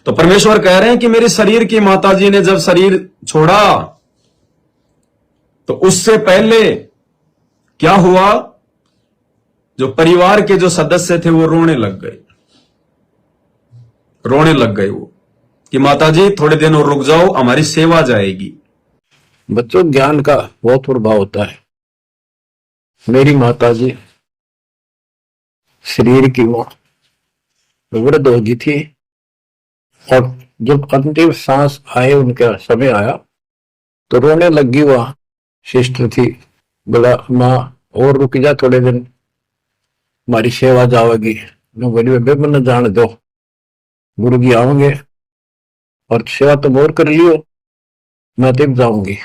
तो परमेश्वर कह रहे हैं कि मेरी शरीर की माताजी ने जब शरीर छोड़ा तो उससे पहले क्या हुआ, जो परिवार के जो सदस्य थे वो रोने लग गए वो कि माताजी थोड़े दिन और रुक जाओ, हमारी सेवा जाएगी। बच्चों, ज्ञान का बहुत प्रभाव होता है। मेरी माताजी शरीर की वो वृद्ध हो गई थी और जब अंतिम सांस आए, उनका समय आया तो रोने लगी। वह सिस्टर थी, बोला माँ और रुक जा थोड़े दिन, हमारी सेवा जाओगी। मैं बोली बेबे मैंने जान दो, गुरु जी आओगे और सेवा तुम और कर लियो, मैं तब जाऊंगी।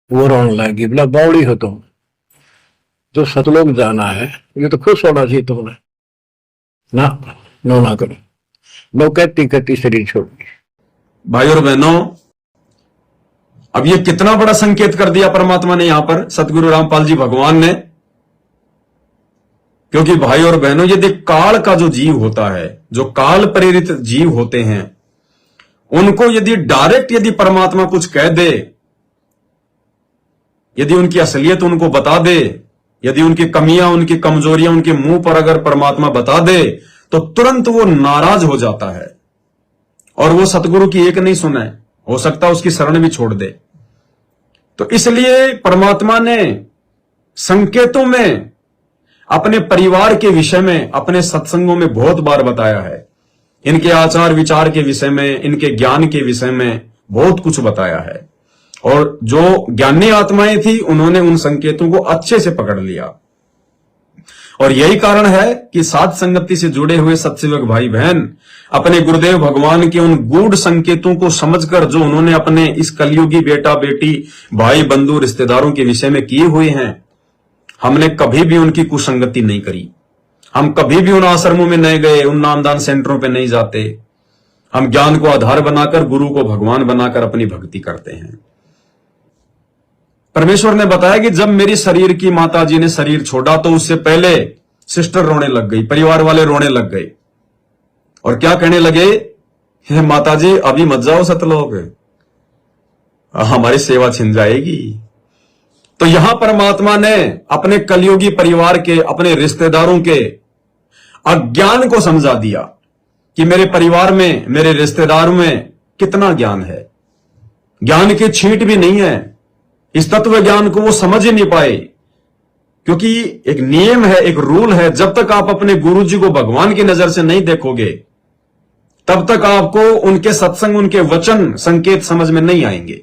वो रोने लगी, बोला बावड़ी हो तुम, जो सतलोक जाना है ये तो खुश होना चाहिए तुमने, ना करो। नो कहती कहती शरीर छोड़ दी। भाई और बहनों, अब ये कितना बड़ा संकेत कर दिया परमात्मा ने यहां पर, सतगुरु रामपाल जी भगवान ने। क्योंकि भाई और बहनों, यदि काल का जो जीव होता है, जो काल प्रेरित जीव होते हैं, उनको यदि डायरेक्ट यदि परमात्मा कुछ कह दे, यदि उनकी असलियत उनको बता दे, यदि उनकी कमियां उनकी कमजोरियां उनके मुंह पर अगर परमात्मा बता दे, तो तुरंत वो नाराज हो जाता है और वो सतगुरु की एक नहीं सुने, हो सकता उसकी शरण भी छोड़ दे। तो इसलिए परमात्मा ने संकेतों में अपने परिवार के विषय में अपने सत्संगों में बहुत बार बताया है। इनके आचार विचार के विषय में, इनके ज्ञान के विषय में बहुत कुछ बताया है। और जो ज्ञानी आत्माएं थी उन्होंने उन संकेतों को अच्छे से पकड़ लिया। और यही कारण है कि साध संगति से जुड़े हुए सत्सेवक भाई बहन अपने गुरुदेव भगवान के उन गूढ़ संकेतों को समझकर जो उन्होंने अपने इस कलयुगी बेटा बेटी भाई बंधु रिश्तेदारों के विषय में किए हुए हैं, हमने कभी भी उनकी कुसंगति नहीं करी। हम कभी भी उन आश्रमों में नहीं गए, उन नामदान सेंटरों पे नहीं जाते। हम ज्ञान को आधार बनाकर, गुरु को भगवान बनाकर अपनी भक्ति करते हैं। परमेश्वर ने बताया कि जब मेरी शरीर की माताजी ने शरीर छोड़ा तो उससे पहले सिस्टर रोने लग गई, परिवार वाले रोने लग गए और क्या कहने लगे, हे माताजी अभी मत जाओ सतलोक, हमारी सेवा छिन जाएगी। तो यहां परमात्मा ने अपने कलयुगी परिवार के, अपने रिश्तेदारों के अज्ञान को समझा दिया कि मेरे परिवार में, मेरे रिश्तेदारों में कितना ज्ञान है। ज्ञान की छींट भी नहीं है। इस तत्व ज्ञान को वो समझ ही नहीं पाए, क्योंकि एक नियम है, एक रूल है, जब तक आप अपने गुरु जी को भगवान की नजर से नहीं देखोगे तब तक आपको उनके सत्संग, उनके वचन, संकेत समझ में नहीं आएंगे।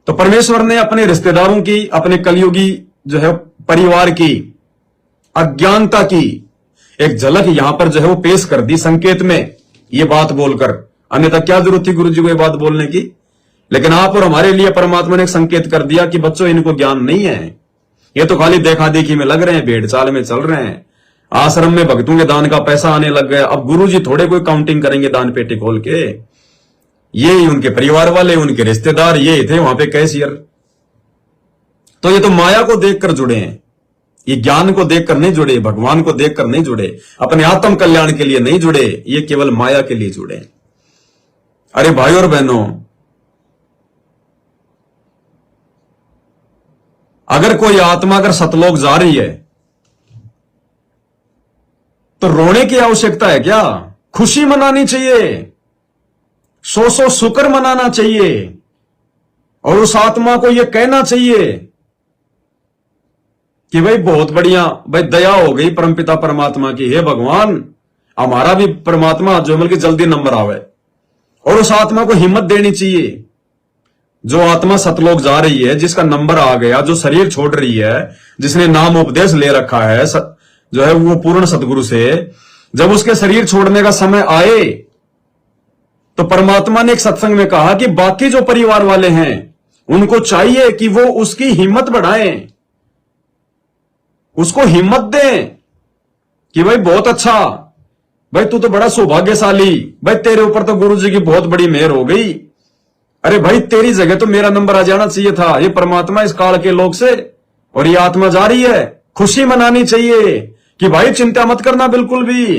तो परमेश्वर ने अपने रिश्तेदारों की, अपने कलयुगी जो है परिवार की अज्ञानता की एक झलक यहां पर जो है वो पेश कर दी संकेत में, ये बात बोलकर। अन्यथा क्या जरूरत थी गुरु जी को ये बात बोलने की। लेकिन आप और हमारे लिए परमात्मा ने एक संकेत कर दिया कि बच्चों इनको ज्ञान नहीं है, ये तो खाली देखा देखी में लग रहे हैं, भेड़ चाल में चल रहे हैं। आश्रम में भक्तों के दान का पैसा आने लग गया, अब गुरु जी थोड़े कोई काउंटिंग करेंगे दान पेटी खोल के। ये उनके परिवार वाले, उनके रिश्तेदार ये थे वहां पे कैशियर। तो ये तो माया को देखकर जुड़े हैं, ये ज्ञान को देखकर नहीं जुड़े, भगवान को देखकर नहीं जुड़े, अपने आत्म कल्याण के लिए नहीं जुड़े, ये केवल माया के लिए जुड़े। अरे भाई और बहनों, अगर कोई आत्मा अगर सतलोक जा रही है तो रोने की आवश्यकता है क्या? खुशी मनानी चाहिए, सौ शुक्र मनाना चाहिए और उस आत्मा को यह कहना चाहिए कि भाई बहुत बढ़िया, भाई दया हो गई परमपिता परमात्मा की, हे भगवान हमारा भी परमात्मा जो बल्कि जल्दी नंबर आवे। और उस आत्मा को हिम्मत देनी चाहिए। जो आत्मा सतलोक जा रही है, जिसका नंबर आ गया, जो शरीर छोड़ रही है, जिसने नाम उपदेश ले रखा है जो है वो पूर्ण सतगुरु से, जब उसके शरीर छोड़ने का समय आए तो परमात्मा ने एक सत्संग में कहा कि बाकी जो परिवार वाले हैं उनको चाहिए कि वो उसकी हिम्मत बढ़ाएं, उसको हिम्मत दें कि भाई बहुत अच्छा, भाई तू तो बड़ा सौभाग्यशाली, भाई तेरे ऊपर तो गुरु जी की बहुत बड़ी मेहर हो गई। अरे भाई तेरी जगह तो मेरा नंबर आ जाना चाहिए था। ये परमात्मा इस काल के लोग से, और ये आत्मा जा रही है, खुशी मनानी चाहिए कि भाई चिंता मत करना बिल्कुल भी,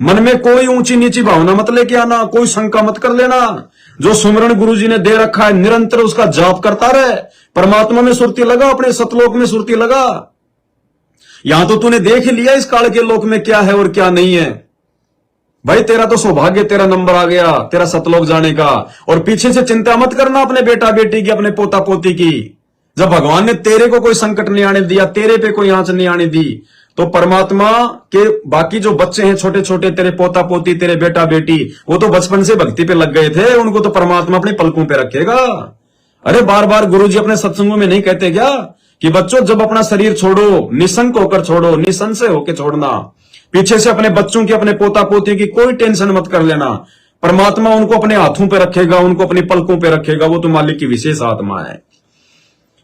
मन में कोई ऊंची नीची भावना मत लेके आना, कोई शंका मत कर लेना। जो सुमरण गुरु जी ने दे रखा है निरंतर उसका जाप करता रहे, परमात्मा में सुरती लगा, अपने सतलोक में सुरती लगा। यहां तो तूने देख ही लिया इस काल के लोक में क्या है और क्या नहीं है। भाई तेरा तो सौभाग्य, तेरा नंबर आ गया तेरा सतलोक जाने का। और पीछे से चिंता मत करना अपने बेटा बेटी की, अपने पोता पोती की। जब भगवान ने तेरे को कोई संकट नहीं आने दिया, तेरे पे कोई आंच नहीं आने दी, तो परमात्मा के बाकी जो बच्चे हैं छोटे छोटे, तेरे पोता पोती, तेरे बेटा बेटी, वो तो बचपन से भक्ति पे लग गए थे, उनको तो परमात्मा अपनी पलकों पे रखेगा। अरे बार बार गुरुजी अपने सत्संगों में नहीं कहते क्या कि बच्चों जब अपना शरीर छोड़ो, निशंक होकर छोड़ो, निसंशय होकर छोड़ना। पीछे से अपने बच्चों की, अपने पोता पोती की कोई टेंशन मत कर लेना। परमात्मा उनको अपने हाथों पे रखेगा, उनको अपनी पलकों पे रखेगा। वो तो मालिक की विशेष आत्मा है।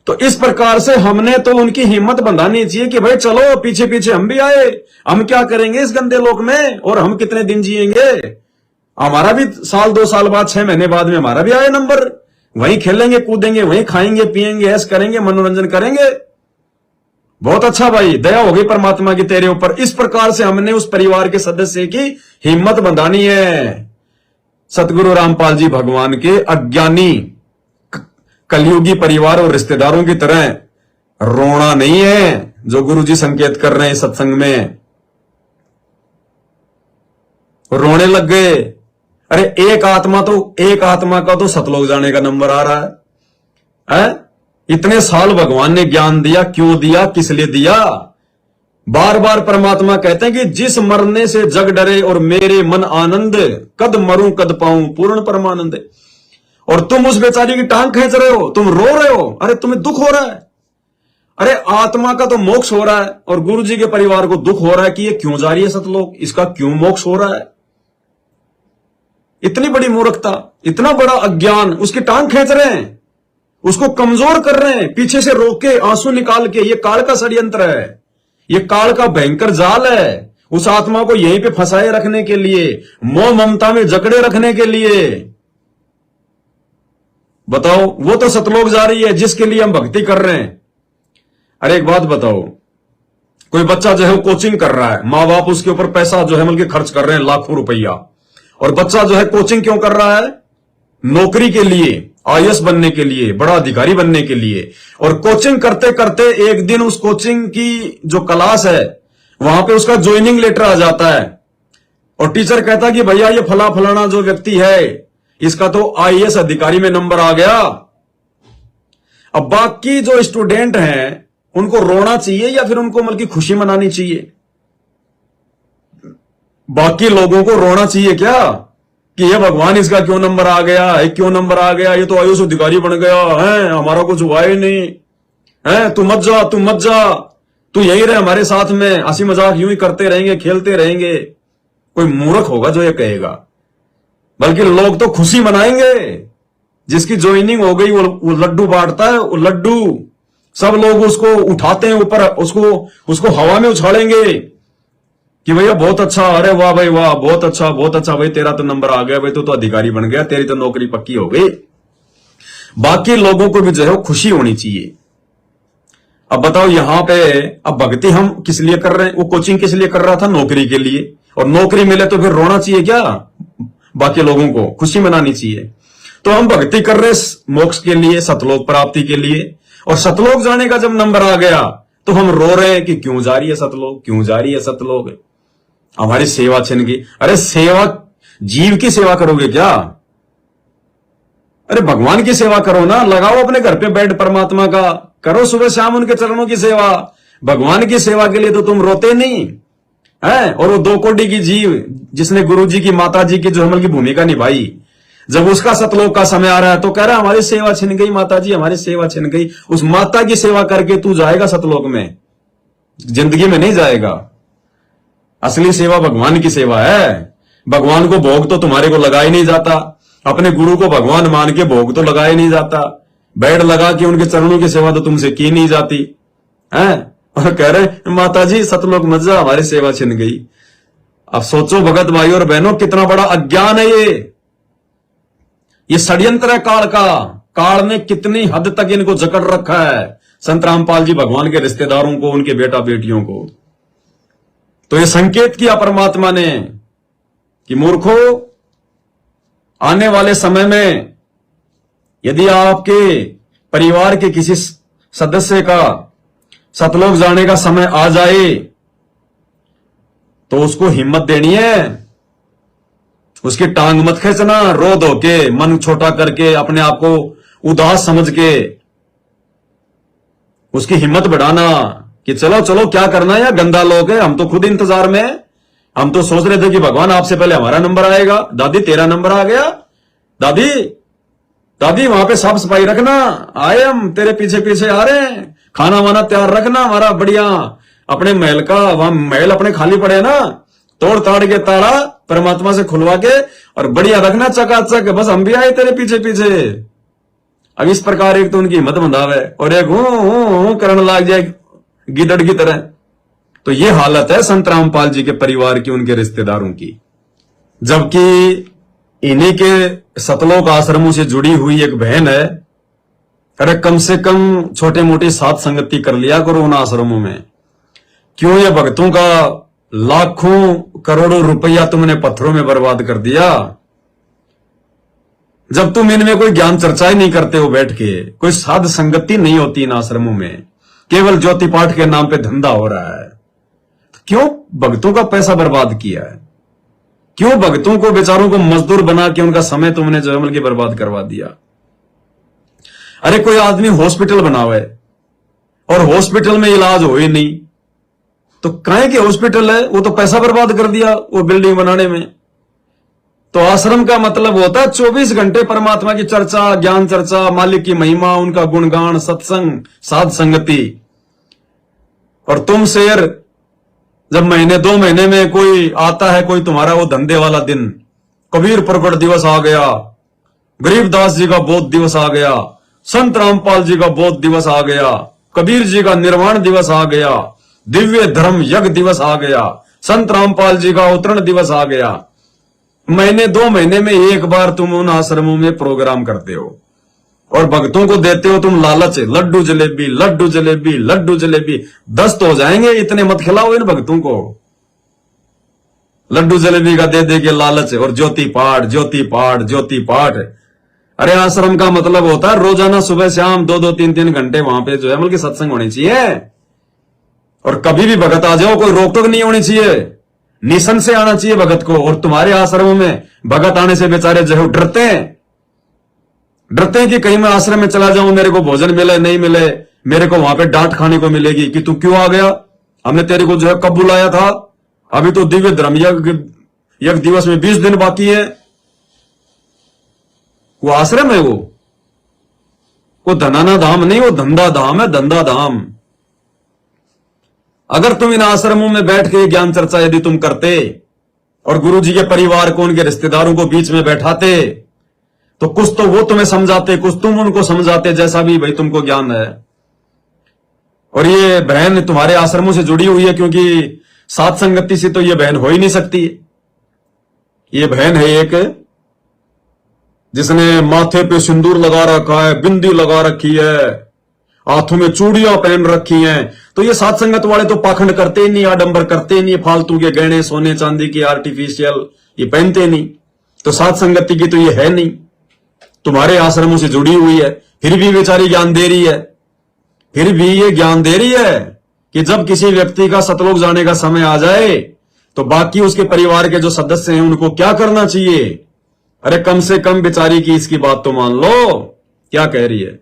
तो इस प्रकार से हमने तो उनकी हिम्मत बंधानी चाहिए कि भाई चलो पीछे पीछे हम भी आए, हम क्या करेंगे इस गंदे लोक में, और हम कितने दिन जिएंगे। हमारा भी साल 2 साल बाद 6 महीने बाद में हमारा भी आए नंबर, वहीं खेलेंगे कूदेंगे, वहीं खाएंगे पिएंगे, ऐश करेंगे, मनोरंजन करेंगे। बहुत अच्छा भाई, दया हो गई परमात्मा की तेरे ऊपर। इस प्रकार से हमने उस परिवार के सदस्य की हिम्मत बंधानी है। सतगुरु रामपाल जी भगवान के अज्ञानी कलयुगी परिवार और रिश्तेदारों की तरह रोना नहीं है, जो गुरु जी संकेत कर रहे हैं सत्संग में। रोने लग गए। अरे एक आत्मा का तो सतलोक जाने का नंबर आ रहा है? इतने साल भगवान ने ज्ञान दिया, क्यों दिया, किस लिए दिया? बार बार परमात्मा कहते हैं कि जिस मरने से जग डरे और मेरे मन आनंद, कद मरूं कद पाऊं पूर्ण परमानंद। और तुम उस बेचारी की टांग खींच रहे हो, तुम रो रहे हो, अरे तुम्हें दुख हो रहा है। अरे आत्मा का तो मोक्ष हो रहा है और गुरु जी के परिवार को दुख हो रहा है कि ये क्यों जा रही है सतलोक, इसका क्यों मोक्ष हो रहा है। इतनी बड़ी मूर्खता, इतना बड़ा अज्ञान, उसकी टांग खींच रहे हैं, उसको कमजोर कर रहे हैं, पीछे से रोके आंसू निकाल के। ये काल का षड्यंत्र है, ये काल का भयंकर जाल है, उस आत्मा को यहीं पे फंसाए रखने के लिए, मोह ममता में जकड़े रखने के लिए। बताओ, वो तो सतलोक जा रही है जिसके लिए हम भक्ति कर रहे हैं। अरे एक बात बताओ, कोई बच्चा जो है वो कोचिंग कर रहा है, मां बाप उसके ऊपर पैसा जो है बल्कि खर्च कर रहे हैं लाखों रुपया, और बच्चा जो है कोचिंग क्यों कर रहा है? नौकरी के लिए, आईएएस बनने के लिए, बड़ा अधिकारी बनने के लिए। और कोचिंग करते करते एक दिन उस कोचिंग की जो क्लास है वहां पे उसका ज्वाइनिंग लेटर आ जाता है और टीचर कहता है कि भैया ये फलाना जो व्यक्ति है इसका तो आईएएस अधिकारी में नंबर आ गया। अब बाकी जो स्टूडेंट हैं उनको रोना चाहिए या फिर उनको बल्कि खुशी मनानी चाहिए? बाकी लोगों को रोना चाहिए क्या कि ये भगवान इसका क्यों नंबर आ गया है, क्यों नंबर आ गया, ये तो आईएएस अधिकारी बन गया है, हमारा कुछ हुआ ही नहीं है, तू मत जा, तू मत जा, तू यही रहे हमारे साथ में, हंसी मजाक यूं ही करते रहेंगे, खेलते रहेंगे। कोई मूर्ख होगा जो ये कहेगा। बल्कि लोग तो खुशी मनाएंगे, जिसकी ज्वाइनिंग हो गई वो लड्डू बांटता है, वो लड्डू सब लोग उसको उठाते हैं ऊपर, उसको हवा में उछालेंगे कि भैया बहुत अच्छा, अरे वाह भाई वाह, बहुत अच्छा भाई, तेरा तो नंबर आ गया भाई, तू तो अधिकारी बन गया, तेरी तो नौकरी पक्की हो गई। बाकी लोगों को भी जो है खुशी होनी चाहिए। अब बताओ यहां पे अब भक्ति हम किस लिए कर रहे हैं? वो कोचिंग किस लिए कर रहा था? नौकरी के लिए। और नौकरी मिले तो फिर रोना चाहिए क्या? बाकी लोगों को खुशी मनानी चाहिए। तो हम भक्ति कर रहे मोक्ष के लिए, सतलोक प्राप्ति के लिए, और सतलोक जाने का जब नंबर आ गया तो हम रो रहे हैं कि क्यों जा रही है सतलोक, क्यों जा रही है सतलोक, हमारी सेवा छिन गई। अरे सेवा, जीव की सेवा करोगे क्या? अरे भगवान की सेवा करो ना, लगाओ अपने घर पे बेड परमात्मा का, करो सुबह शाम उनके चरणों की सेवा। भगवान की सेवा के लिए तो तुम रोते नहीं है। और वो 2 कोटि की जीव जिसने गुरु जी की, माता जी की जो हमल की भूमिका निभाई, जब उसका सतलोक का समय आ रहा है तो कह रहा है हमारी सेवा छिन गई माता जी, हमारी सेवा छिन गई। उस माता की सेवा करके तू जाएगा सतलोक में, जिंदगी में नहीं जाएगा। असली सेवा भगवान की सेवा है। भगवान को भोग तो तुम्हारे को लगाया नहीं जाता, अपने गुरु को भगवान मान के भोग तो लगाया नहीं जाता, बेड लगा के उनके चरणों की सेवा तो तुमसे की नहीं जाती है। और कह रहे माता जी सतलोक मत जा, हमारी सेवा छिन गई। अब सोचो भगत भाई और बहनों, कितना बड़ा अज्ञान है ये षड्यंत्र है काल का। काल ने कितनी हद तक इनको जकड़ रखा है, संत रामपाल जी भगवान के रिश्तेदारों को, उनके बेटा बेटियों को। तो ये संकेत किया परमात्मा ने कि मूर्खों, आने वाले समय में यदि आपके परिवार के किसी सदस्य का सतलोक जाने का समय आ जाए तो उसको हिम्मत देनी है, उसकी टांग मत खींचना, रो धो के, मन छोटा करके, अपने आप को उदास समझ के उसकी हिम्मत बढ़ाना कि चलो चलो क्या करना है, गंदा लोग है, हम तो खुद इंतजार में हैं। हम तो सोच रहे थे कि भगवान आपसे पहले हमारा नंबर आएगा। दादी तेरा नंबर आ गया, दादी दादी वहां पे साफ सफाई रखना, आए हम तेरे पीछे पीछे आ रहे हैं, खाना वाना तैयार रखना हमारा बढ़िया, अपने महल का, वहां महल अपने खाली पड़े ना, तोड़ ताड़ के ताला परमात्मा से खुलवा के और बढ़िया रखना चकाचक, बस हम भी आए तेरे पीछे पीछे। अब इस प्रकार एक तो उनकी हिम्मत बंधावे और एक हूं करने लग जाए गिदड़ की तरह। तो ये हालत है संत रामपाल जी के परिवार की, उनके रिश्तेदारों की। जबकि इन्हीं के सतलोक आश्रमों से जुड़ी हुई एक बहन है। अरे कम से कम छोटे मोटे साथ संगति कर लिया करो उन आश्रमों में। क्यों ये भक्तों का लाखों करोड़ों रुपया तुमने पत्थरों में बर्बाद कर दिया, जब तुम इनमें कोई ज्ञान चर्चा ही नहीं करते हो बैठ के, कोई साध संगति नहीं होती इन आश्रमों में, केवल ज्योति पाठ के नाम पे धंधा हो रहा है। तो क्यों भक्तों का पैसा बर्बाद किया है? क्यों भक्तों को, बेचारों को मजदूर बना के उनका समय तुमने जो है बर्बाद करवा दिया? अरे कोई आदमी हॉस्पिटल बनावे और हॉस्पिटल में इलाज हो ही नहीं, तो काहे के हॉस्पिटल है, वो तो पैसा बर्बाद कर दिया वो बिल्डिंग बनाने में। तो आश्रम का मतलब होता है 24 घंटे परमात्मा की चर्चा, ज्ञान चर्चा, मालिक की महिमा, उनका गुणगान, सत्संग, साध संगति। और तुम शेर, जब महीने 2 महीने में कोई आता है, कोई तुम्हारा वो धंधे वाला दिन, कबीर प्रकट दिवस आ गया, गरीबदास जी का बोध दिवस आ गया, संत रामपाल जी का बोध दिवस आ गया, कबीर जी का निर्वाण दिवस आ गया, दिव्य धर्म यज्ञ दिवस आ गया, संत रामपाल जी का अवतरण दिवस आ गया। महीने 2 महीने में एक बार तुम उन आश्रमों में प्रोग्राम करते हो और भक्तों को देते हो तुम लालच, लड्डू जलेबी लड्डू जलेबी लड्डू जलेबी। दस्त हो जाएंगे, इतने मत खिलाओ इन भक्तों को। लड्डू जलेबी का दे दे के लालच और ज्योति पाठ ज्योति पाठ ज्योति पाठ। अरे आश्रम का मतलब होता है रोजाना सुबह शाम 2-2 3-3 घंटे वहां पे जो है बल्कि सत्संग होनी चाहिए। और कभी भी भगत आ जाओ, कोई रोक टोक नहीं होनी चाहिए, निशन से आना चाहिए भगत को। और तुम्हारे आश्रमों में भगत आने से बेचारे जो है डरते हैं कि कहीं मैं आश्रम में चला जाऊं, मेरे को भोजन मिले नहीं मिले, मेरे को वहां पे डांट खाने को मिलेगी कि तू क्यों आ गया, हमने तेरे को जो है कब बुलाया था, अभी तो दिव्य धर्म यज्ञ दिवस में 20 दिन बाकी है। वो आश्रम है, वो धनाना धाम नहीं, वो धंधा धाम है, धंधा धाम। अगर तुम इन आश्रमों में बैठ के ज्ञान चर्चा यदि तुम करते और गुरु जी के परिवार को, उनके रिश्तेदारों को बीच में बैठाते, तो कुछ तो वो तुम्हें समझाते, कुछ तुम उनको समझाते, जैसा भी भाई तुमको ज्ञान है। और ये बहन तुम्हारे आश्रमों से जुड़ी हुई है, क्योंकि साथ संगति से तो ये बहन हो ही नहीं सकती। ये बहन है एक जिसने माथे पे सिंदूर लगा रखा है, बिंदी लगा रखी है, हाथों में चूड़ियां पहन रखी हैं। तो ये साथ संगत वाले तो पाखंड करते ही नहीं, आडंबर करते ही नहीं, फालतू के गहने सोने चांदी की आर्टिफिशियल ये पहनते नहीं। तो साथ संगति की तो ये है नहीं, तुम्हारे आश्रमों से जुड़ी हुई है, फिर भी बेचारी ज्ञान दे रही है। फिर भी ये ज्ञान दे रही है कि जब किसी व्यक्ति का सतलोक जाने का समय आ जाए तो बाकी उसके परिवार के जो सदस्य हैं उनको क्या करना चाहिए। अरे कम से कम बेचारी की इसकी बात तो मान लो, क्या कह रही है।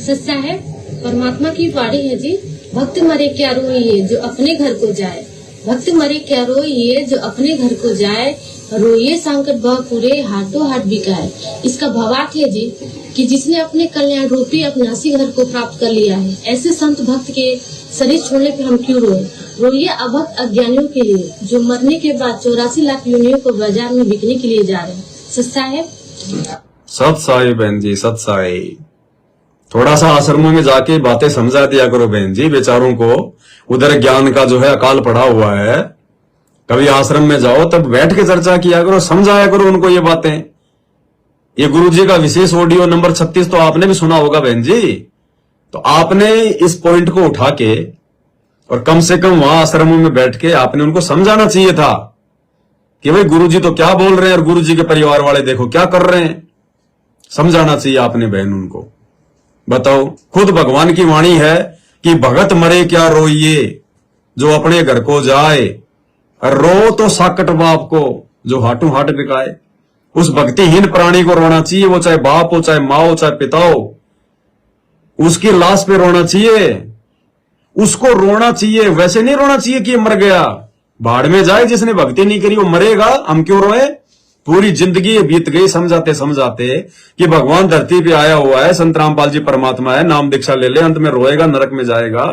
सच्चा है, परमात्मा की वाणी है जी, भक्त मरे क्या रोइए जो अपने घर को जाए, भक्त मरे क्या रोइए जो अपने घर को जाए, रोइए संकट भव पूरे हाथों हाथ बिकाए। इसका भावार्थ है जी कि जिसने अपने कल्याण रूपी अपनासी घर को प्राप्त कर लिया है, ऐसे संत भक्त के शरीर छोड़ने पे हम क्यों रोए। रोइए अभक्त अज्ञानियों के लिए जो मरने के बाद 84 लाख योनियों को बाजार में बिकने के लिए जा रहे हैं। सच्चा है, सत साई बहन जी, सत साई। थोड़ा सा आश्रमों में जाके बातें समझा दिया करो बहन जी, बेचारों को उधर ज्ञान का जो है अकाल पड़ा हुआ है। कभी आश्रम में जाओ तब बैठ के चर्चा किया करो, समझाया करो उनको ये बातें। ये गुरु जी का विशेष ऑडियो नंबर 36 तो आपने भी सुना होगा बहन जी। तो आपने इस पॉइंट को उठा के और कम से कम वहां आश्रमों में बैठ के आपने उनको समझाना चाहिए था कि भाई गुरुजी तो क्या बोल रहे हैं और गुरुजी के परिवार वाले देखो क्या कर रहे हैं। समझाना चाहिए आपने बहन उनको। बताओ, खुद भगवान की वाणी है कि भगत मरे क्या रोइए जो अपने घर को जाए, रो तो साकट बाप को जो हाटू हाट बिकाए। उस भक्तिहीन प्राणी को रोना चाहिए, वो चाहे बाप हो, चाहे माँ हो, चाहे पिता हो। उसकी लाश पे रोना चाहिए, उसको रोना चाहिए। वैसे नहीं रोना चाहिए कि ये मर गया, भाड़ में जाए। जिसने भक्ति नहीं करी वो मरेगा, हम क्यों रोए। पूरी जिंदगी बीत गई समझाते समझाते कि भगवान धरती पे आया हुआ है, संत रामपाल जी परमात्मा है, नाम दीक्षा ले ले, अंत में रोएगा, नरक में जाएगा।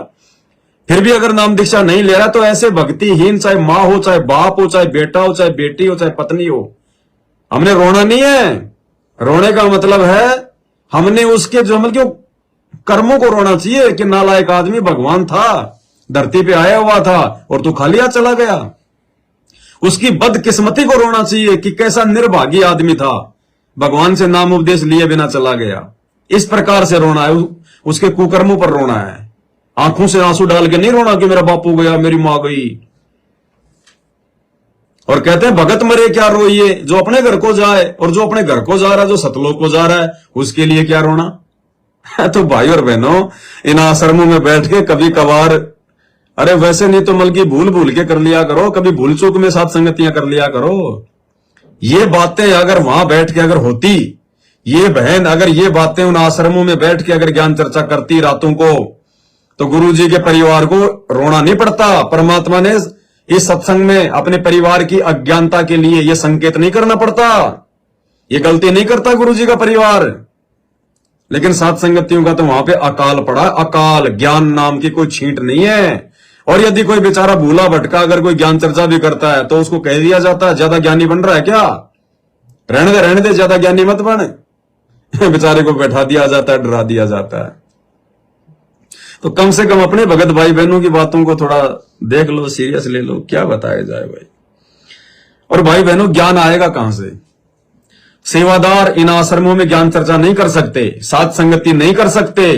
फिर भी अगर नाम दीक्षा नहीं ले रहा तो ऐसे भक्तिहीन, चाहे माँ हो, चाहे बाप हो, चाहे बेटा हो, चाहे बेटी हो, चाहे पत्नी हो, हमने रोना नहीं है। रोने का मतलब है हमने उसके जो मतलब कर्मों को रोना चाहिए कि नालायक आदमी भगवान था, धरती पे आया हुआ था और तू खाली हाथ चला गया। उसकी बदकिस्मती को रोना चाहिए कि कैसा निर्भागी आदमी था, भगवान से नाम उपदेश लिए बिना चला गया। इस प्रकार से रोना है, उसके कुकर्मों पर रोना है। आंखों से आंसू डाल के नहीं रोना कि मेरा बापू गया, मेरी मां गई। और कहते हैं भगत मरे क्या रोइए जो अपने घर को जाए, और जो अपने घर को जा रहा है, जो सतलोक को जा रहा है, उसके लिए क्या रोना। तो भाई और बहनों, इन आश्रमों में बैठ के कभी कभार, अरे वैसे नहीं तो बल्कि भूल भूल के कर लिया करो, कभी भूल चूक में साथ संगतियां कर लिया करो। ये बातें अगर वहां बैठ के अगर होती, ये बहन अगर ये बातें उन आश्रमों में बैठ के अगर ज्ञान चर्चा करती रातों को, तो गुरुजी के परिवार को रोना नहीं पड़ता। परमात्मा ने इस सत्संग में अपने परिवार की अज्ञानता के लिए यह संकेत नहीं करना पड़ता। ये गलती नहीं करता गुरुजी का परिवार। लेकिन सात संगतियों का तो वहां पे अकाल पड़ा। अकाल, ज्ञान नाम की कोई छींट नहीं है। और यदि कोई बेचारा भूला भटका अगर कोई ज्ञान चर्चा भी करता है तो उसको कह दिया जाता है ज्यादा ज्ञानी बन रहा है क्या, रहने दे, ज्यादा ज्ञानी मत बन। बेचारे को बैठा दिया जाता है, डरा दिया जाता है। तो कम से कम अपने भगत भाई बहनों की बातों को थोड़ा देख लो, सीरियस ले लो, क्या बताया जाए भाई। और भाई बहनों, ज्ञान आएगा कहां से। सेवादार इन आश्रमों में ज्ञान चर्चा नहीं कर सकते, साथ संगति नहीं कर सकते।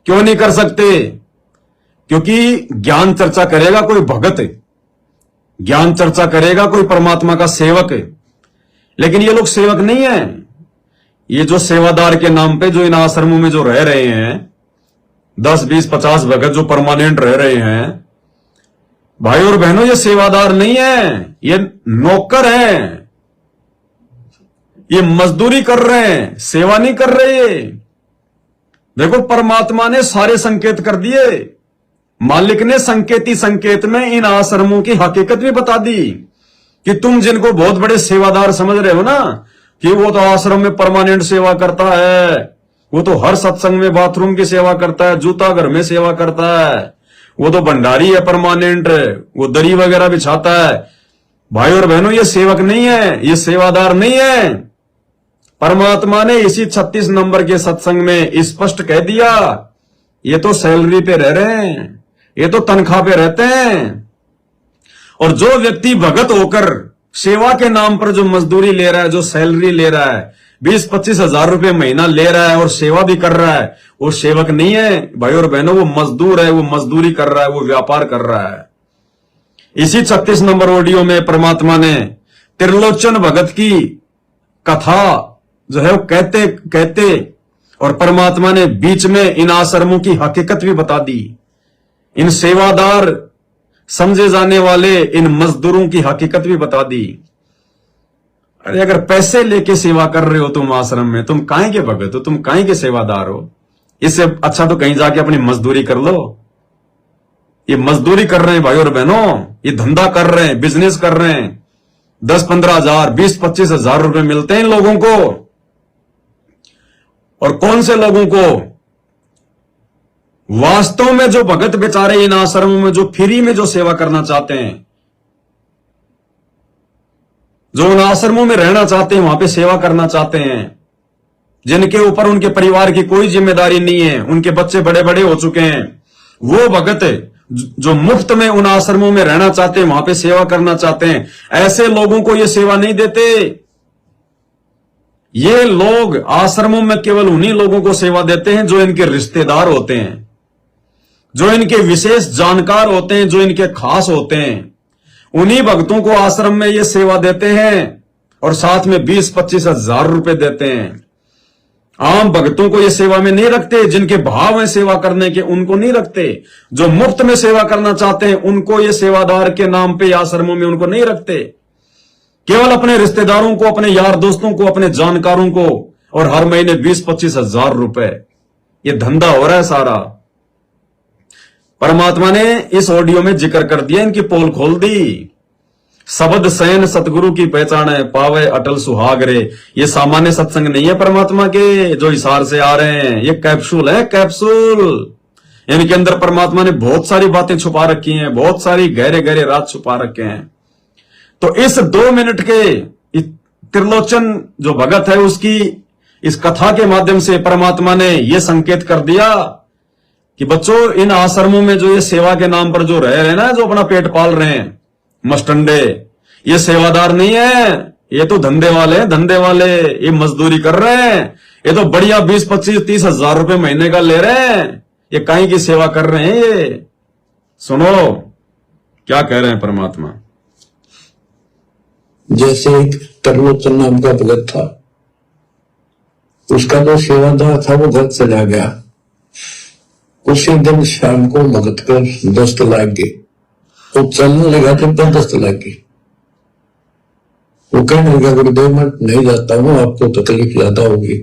क्यों नहीं कर सकते? क्योंकि ज्ञान चर्चा करेगा कोई भगत, ज्ञान चर्चा करेगा कोई परमात्मा का सेवक। लेकिन ये लोग सेवक नहीं है। ये जो सेवादार के नाम पे जो इन आश्रमों में जो रह रहे हैं, 10, 20, 50 भगत जो परमानेंट रह रहे हैं, भाई और बहनों, ये सेवादार नहीं है, ये नौकर हैं। ये मजदूरी कर रहे हैं, सेवा नहीं कर रहे। देखो, परमात्मा ने सारे संकेत कर दिए। मालिक ने संकेती संकेत में इन आश्रमों की हकीकत भी बता दी कि तुम जिनको बहुत बड़े सेवादार समझ रहे हो ना, कि वो तो आश्रम में परमानेंट सेवा करता है, वो तो हर सत्संग में बाथरूम की सेवा करता है, जूता घर में सेवा करता है, वो तो भंडारी है परमानेंट, वो दरी वगैरह बिछाता है। भाई और बहनों, ये सेवक नहीं है, ये सेवादार नहीं है। परमात्मा ने इसी 36 नंबर के सत्संग में स्पष्ट कह दिया, ये तो सैलरी पे रह रहे हैं, ये तो तनख्वाह पे रहते हैं। और जो व्यक्ति भगत होकर सेवा के नाम पर जो मजदूरी ले रहा है, जो सैलरी ले रहा है, 20-25 हजार रुपए महीना ले रहा है और सेवा भी कर रहा है, वो सेवक नहीं है भाई और बहनों, वो मजदूर है, वो मजदूरी कर रहा है, वो व्यापार कर रहा है। इसी 36 नंबर ऑडियो में परमात्मा ने त्रिलोचन भगत की कथा जो है वो कहते कहते और परमात्मा ने बीच में इन आश्रमों की हकीकत भी बता दी। इन सेवादार समझे जाने वाले इन मजदूरों की हकीकत भी बता दी। अरे अगर पैसे लेके सेवा कर रहे हो तुम आश्रम में, तुम काहे के भगत हो, तुम काहे के सेवादार हो। इससे अच्छा तो कहीं जाके अपनी मजदूरी कर लो। ये मजदूरी कर रहे हैं भाई और बहनों, ये धंधा कर रहे हैं, बिजनेस कर रहे हैं। 10-15 हजार, 20-25 हजार रुपए मिलते हैं इन लोगों को। और कौन से लोगों को? वास्तव में जो भगत बेचारे इन आश्रमों में जो फ्री में जो सेवा करना चाहते हैं, जो उन आश्रमों में रहना चाहते हैं, वहां पे सेवा करना चाहते हैं, जिनके ऊपर उनके परिवार की कोई जिम्मेदारी नहीं है, उनके बच्चे बड़े बड़े हो चुके हैं, वो भगत जो मुफ्त में उन आश्रमों में रहना चाहते हैं, वहां पे सेवा करना चाहते हैं, ऐसे लोगों को ये सेवा नहीं देते। ये लोग आश्रमों में केवल उन्हीं लोगों को सेवा देते हैं जो इनके रिश्तेदार होते हैं, जो इनके विशेष जानकार होते हैं, जो इनके खास होते हैं। उन्हीं भक्तों को आश्रम में ये सेवा देते हैं और साथ में 20-25 हजार रुपए देते हैं। आम भक्तों को ये सेवा में नहीं रखते, जिनके भाव हैं सेवा करने के उनको नहीं रखते। जो मुफ्त में सेवा करना चाहते हैं उनको ये सेवादार के नाम पे आश्रमों में उनको नहीं रखते। केवल अपने रिश्तेदारों को, अपने यार दोस्तों को, अपने जानकारों को, और हर महीने 20-25 हजार रुपए, ये धंधा हो रहा है सारा। परमात्मा ने इस ऑडियो में जिक्र कर दिया, इनकी पोल खोल दी। शब्द सैन सतगुरु की पहचान है, पावे अटल सुहाग रे। ये सामान्य सत्संग नहीं है परमात्मा के जो हिसार से आ रहे हैं, ये कैप्सूल है, कैप्सूल। इनके अंदर परमात्मा ने बहुत सारी बातें छुपा रखी हैं, बहुत सारी गहरे गहरे राज छुपा रखे हैं। तो इस 2 मिनट के त्रिलोचन जो भगत है उसकी इस कथा के माध्यम से परमात्मा ने यह संकेत कर दिया कि बच्चों, इन आश्रमों में जो ये सेवा के नाम पर जो रह रहे हैं ना, जो अपना पेट पाल रहे हैं मस्टंडे, ये सेवादार नहीं है, ये तो धंधे वाले हैं, धंधे वाले। ये मजदूरी कर रहे हैं, ये तो बढ़िया 20-25-30 हजार रुपए महीने का ले रहे हैं। ये काहे की सेवा कर रहे हैं? ये सुनो क्या कह रहे हैं परमात्मा। जैसे एक त्रिलोचन नाम का भगत था, उसका जो सेवादार था वो घर चला गया। उसी दिन शाम को भगत को दस्त लग गई, वो चलने लगा तो दस्त लग गई। वो कहने लगा, गुरुदेव मैं नहीं जाता हूँ, आपको तकलीफ ज्यादा होगी।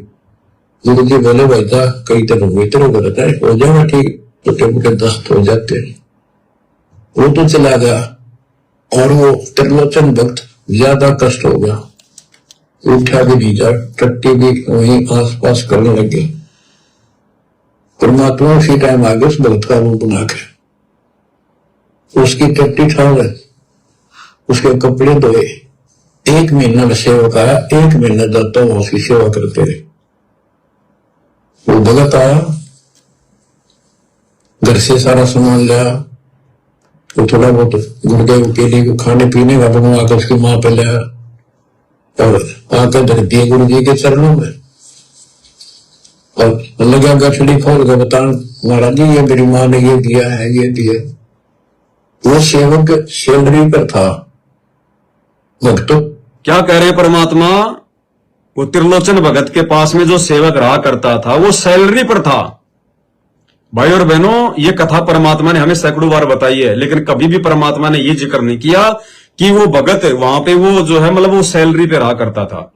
गुरु जी बोले, भाई था कई दिन हो गए तेरे को, है हो जाएगा ठीक, छोटे मोटे दस्त हो जाते। वो तो चला गया और वो त्रिलोचन भक्त ज्यादा कष्ट हो गया, उठा भी नहीं जा, टट्टी भी वहीं आस पास करने लगे। परमात्मा उसी टाइम आ गया उस भक्त का रूप बना के, उसकी टट्टी ठाल, उसके कपड़े धोए। 1 महीना में सेवक आया, 1 महीना जाता वो उसकी सेवा करते रहे। वो भगत आया, घर से सारा सामान लाया, तो थोड़ा बहुत गुरुदेव के लिए खाने पीने का बनवा कर उसकी माँ पे लाया और आकर धर दिए गुरु जी के चरणों में और लगा गठड़ी खोल कर बतान, महाराज जी ये मेरी माँ ने ये दिया है, ये दिया। वो सेवक सैलरी पर था। भक्त क्या कह रहे परमात्मा, वो त्रिलोचन भगत के पास में जो सेवक रहा करता था वो सैलरी पर था। भाई और बहनों, ये कथा परमात्मा ने हमें सैकड़ों बार बताई है, लेकिन कभी भी परमात्मा ने ये जिक्र नहीं किया कि वो भगत वहां पे वो जो है मतलब वो सैलरी पे रहा करता था।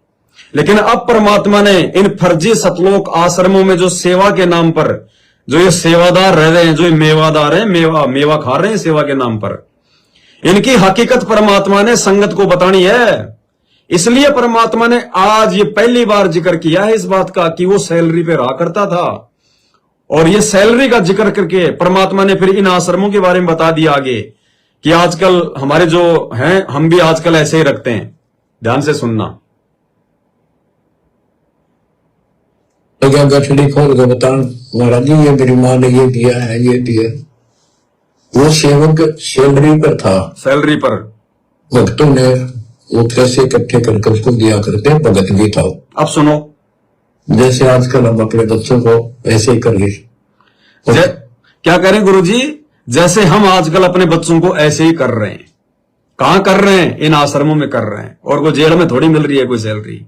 लेकिन अब परमात्मा ने इन फर्जी सतलोक आश्रमों में जो सेवा के नाम पर जो ये सेवादार रह रहे हैं, जो ये मेवादार हैं, मेवा खा रहे हैं सेवा के नाम पर, इनकी हकीकत परमात्मा ने संगत को बतानी है। इसलिए परमात्मा ने आज ये पहली बार जिक्र किया है इस बात का कि वो सैलरी पे रहा करता था। और ये सैलरी का जिक्र करके परमात्मा ने फिर इन आश्रमों के बारे में बता दिया आगे कि आजकल हमारे जो हैं, हम भी आजकल ऐसे ही रखते हैं। ध्यान से सुनना। लगा गठड़ी खोल कर बतान, महाराज जी ये मेरी माँ ने ये दिया है, ये दिया। वो सेवक सैलरी पर था, सैलरी पर। भक्तों ने वो पैसे इकट्ठे करके उसको दिया करते, भगत भी था। अब सुनो, जैसे आजकल हम अपने बच्चों को ऐसे ही कर ले। क्या करें गुरुजी, जैसे हम आजकल अपने बच्चों को ऐसे ही कर रहे हैं। कहां कर रहे हैं? इन आश्रमों में कर रहे हैं। और वो जेल में थोड़ी मिल रही है कोई सैलरी।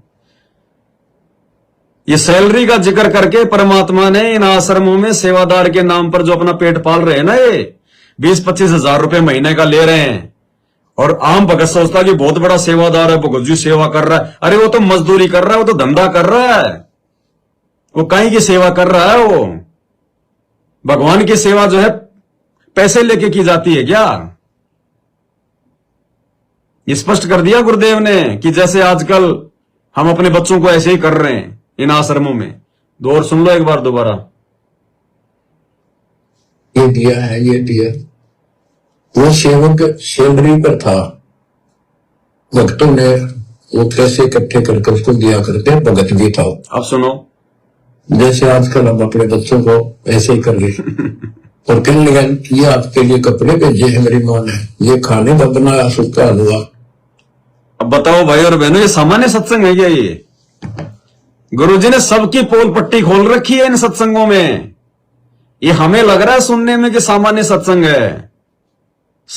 ये सैलरी का जिक्र करके परमात्मा ने इन आश्रमों में सेवादार के नाम पर जो अपना पेट पाल रहे हैं ना, ये 20-25 हजार रुपए महीने का ले रहे हैं। और आम भगत सोचता कि बहुत बड़ा सेवादार है, भगत जी सेवा कर रहा है। अरे वो तो मजदूरी कर रहा है, वो तो धंधा कर रहा है। वो कहीं की सेवा कर रहा है? वो भगवान की सेवा जो है पैसे लेके की जाती है क्या? ये स्पष्ट कर दिया गुरुदेव ने कि जैसे आजकल हम अपने बच्चों को ऐसे ही कर रहे हैं इन आश्रमों में। दो और सुन लो एक बार दोबारा। ये दिया है, ये दिया। वो सेवक सैलरी पर था, भक्तों ने वो पैसे इकट्ठे करके उसको दिया करते, भगत भी था। अब सुनो, जैसे आजकल हम अपने बच्चों को ऐसे ही कर ले। और कहने लगा ये आपके लिए कपड़े भेजे हैं मेरी माँ ने, ये खाने का बनाया सूखा हलवा। अब बताओ भाई और बहनों, ये सामान्य सत्संग है क्या? ये गुरुजी ने सबकी पोल पट्टी खोल रखी है इन सत्संगों में। ये हमें लग रहा है सुनने में कि सामान्य सत्संग है।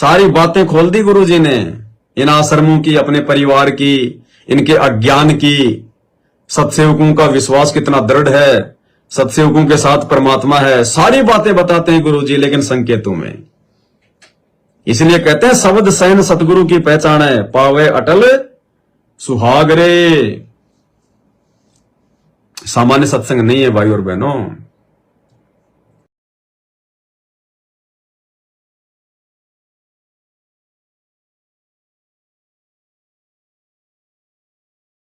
सारी बातें खोल दी गुरुजी ने, इन आश्रमों की, अपने परिवार की, इनके अज्ञान की। सत्सेवकों का विश्वास कितना दृढ़ है, सत्सेवकों के साथ परमात्मा है, सारी बातें बताते हैं गुरुजी, लेकिन संकेतों में। इसलिए कहते हैं शब्द सैन सतगुरु की पहचान है, पावे अटल सुहाग रे। सामान्य सत्संग नहीं है भाई और बहनों।